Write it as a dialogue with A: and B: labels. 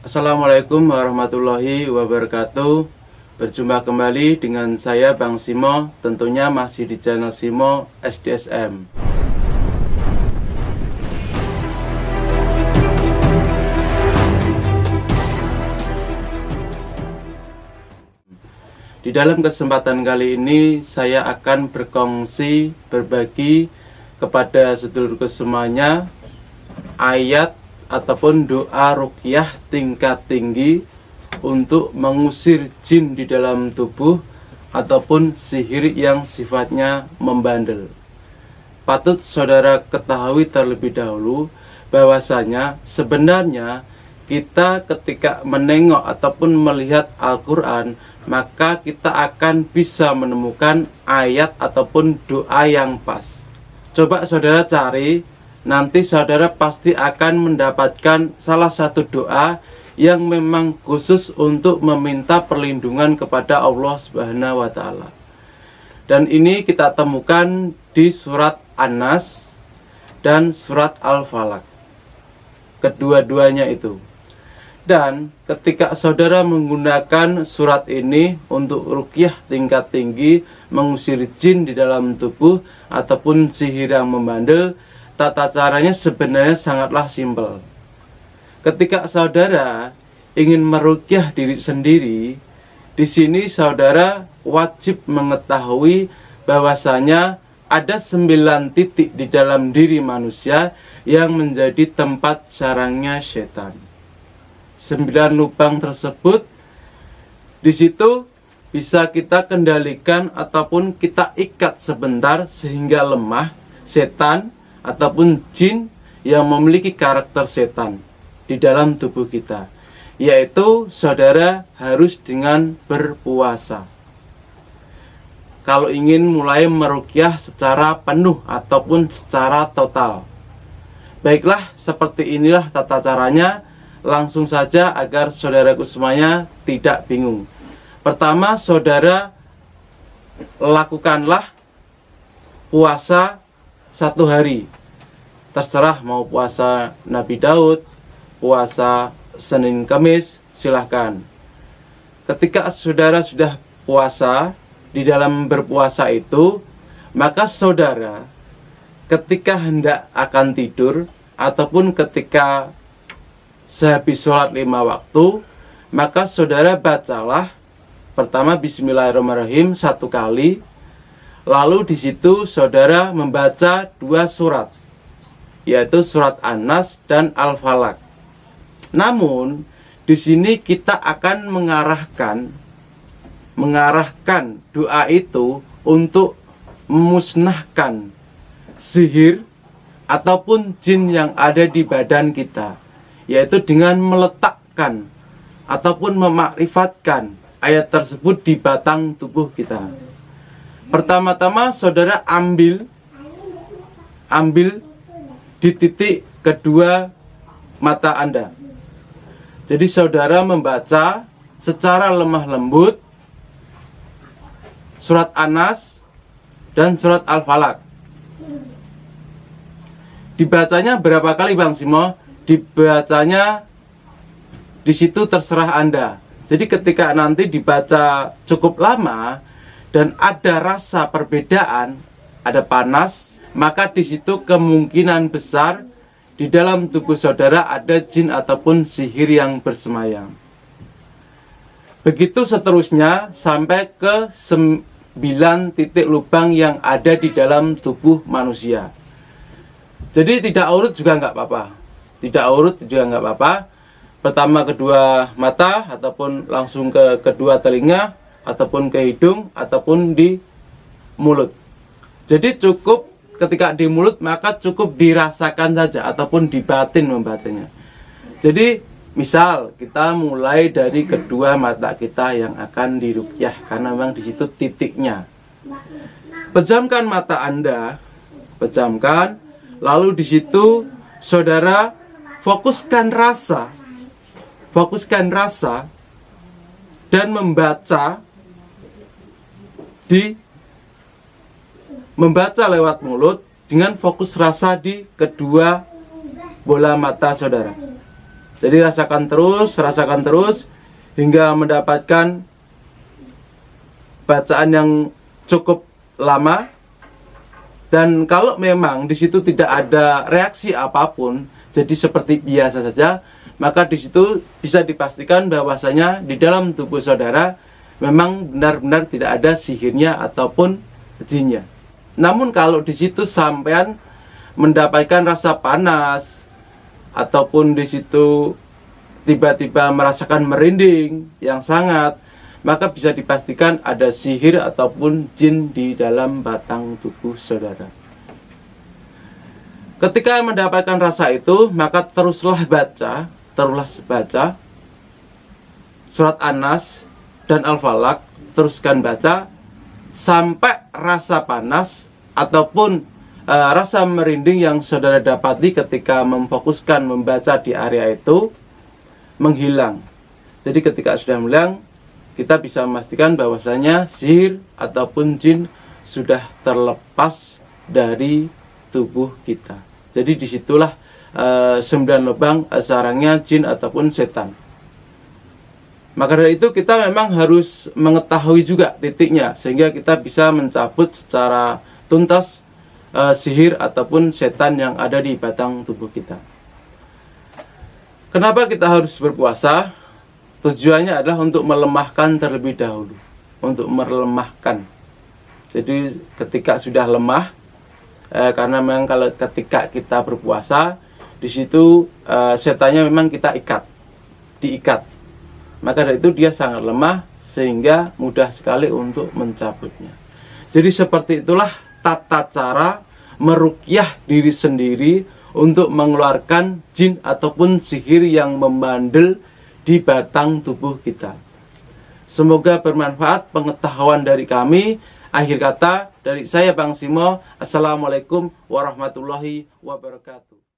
A: Assalamualaikum warahmatullahi wabarakatuh. Berjumpa kembali dengan saya Bang Simo, tentunya masih di channel Simo SDSM. Di dalam kesempatan kali ini saya akan berkongsi, berbagi kepada sedulurku semuanya ayat ataupun doa ruqyah tingkat tinggi untuk mengusir jin di dalam tubuh ataupun sihir yang sifatnya membandel. Patut saudara ketahui terlebih dahulu bahwasanya sebenarnya kita ketika menengok ataupun melihat Al-Quran, maka kita akan bisa menemukan ayat ataupun doa yang pas. Coba saudara cari, nanti saudara pasti akan mendapatkan salah satu doa yang memang khusus untuk meminta perlindungan kepada Allah Subhanahu wa Ta'ala. Dan ini kita temukan di surat An-Nas dan surat Al-Falaq, kedua-duanya itu. Dan ketika saudara menggunakan surat ini untuk ruqyah tingkat tinggi, mengusir jin di dalam tubuh ataupun sihir yang membandel, tata caranya sebenarnya sangatlah simpel. Ketika saudara ingin meruqyah diri sendiri, di sini saudara wajib mengetahui bahwasanya ada 9 titik di dalam diri manusia yang menjadi tempat sarangnya setan. 9 lubang tersebut di situ bisa kita kendalikan ataupun kita ikat sebentar sehingga lemah setan ataupun jin yang memiliki karakter setan di dalam tubuh kita, yaitu saudara harus dengan berpuasa. Kalau ingin mulai meruqyah secara penuh ataupun secara total, baiklah, seperti inilah tata caranya. Langsung saja agar saudaraku semuanya tidak bingung. Pertama, saudara lakukanlah puasa 1 hari. Terserah mau puasa Nabi Daud, puasa Senin Kamis, silahkan. Ketika saudara sudah puasa, di dalam berpuasa itu, maka saudara ketika hendak akan tidur ataupun ketika sehabis sholat 5 waktu, maka saudara bacalah pertama Bismillahirrahmanirrahim 1 kali. Lalu di situ saudara membaca 2 surat, yaitu surat An-Nas dan Al-Falaq. Namun di sini kita akan mengarahkan doa itu untuk memusnahkan sihir ataupun jin yang ada di badan kita, yaitu dengan meletakkan ataupun memakrifatkan ayat tersebut di batang tubuh kita. Pertama-tama saudara ambil di titik kedua mata Anda. Jadi saudara membaca secara lemah lembut surat An-Nas dan surat Al-Falaq. Dibacanya berapa kali Bang Simo? Dibacanya di situ terserah Anda. Jadi ketika nanti dibaca cukup lama dan ada rasa perbedaan, ada panas, maka di situ kemungkinan besar di dalam tubuh saudara ada jin ataupun sihir yang bersemayam. Begitu seterusnya sampai ke 9 titik lubang yang ada di dalam tubuh manusia. Jadi tidak urut juga nggak apa-apa. Tidak urut juga nggak apa-apa. Pertama kedua mata ataupun langsung ke kedua telinga ataupun ke hidung ataupun di mulut. Jadi cukup ketika di mulut maka cukup dirasakan saja ataupun di batin membacanya. Jadi misal kita mulai dari kedua mata kita yang akan diruqyah karena memang di situ titiknya. Pejamkan mata Anda, pejamkan, lalu di situ saudara fokuskan rasa dan membaca lewat mulut dengan fokus rasa di kedua bola mata saudara. Jadi rasakan terus hingga mendapatkan bacaan yang cukup lama. Dan kalau memang di situ tidak ada reaksi apapun, jadi seperti biasa saja, maka di situ bisa dipastikan bahwasanya di dalam tubuh saudara memang benar-benar tidak ada sihirnya ataupun jinnya. Namun kalau di situ sampean mendapatkan rasa panas ataupun di situ tiba-tiba merasakan merinding yang sangat, maka bisa dipastikan ada sihir ataupun jin di dalam batang tubuh saudara. Ketika mendapatkan rasa itu, maka teruslah baca surat An-Nas dan Al-Falaq, teruskan baca sampai rasa panas ataupun rasa merinding yang saudara dapati ketika memfokuskan membaca di area itu menghilang. Jadi ketika sudah menghilang, kita bisa memastikan bahwasanya sihir ataupun jin sudah terlepas dari tubuh kita. Jadi disitulah 9 lubang sarangnya jin ataupun setan. Maka dari itu kita memang harus mengetahui juga titiknya, sehingga kita bisa mencabut secara tuntas sihir ataupun setan yang ada di batang tubuh kita. Kenapa kita harus berpuasa? Tujuannya adalah untuk melemahkan terlebih dahulu, untuk melemahkan. Jadi ketika sudah lemah, karena memang kalau ketika kita berpuasa, di situ setannya memang kita diikat. Maka dari itu dia sangat lemah sehingga mudah sekali untuk mencabutnya. Jadi seperti itulah tata cara meruqyah diri sendiri untuk mengeluarkan jin ataupun sihir yang membandel di batang tubuh kita. Semoga bermanfaat pengetahuan dari kami. Akhir kata dari saya Bang Simo, Assalamualaikum warahmatullahi wabarakatuh.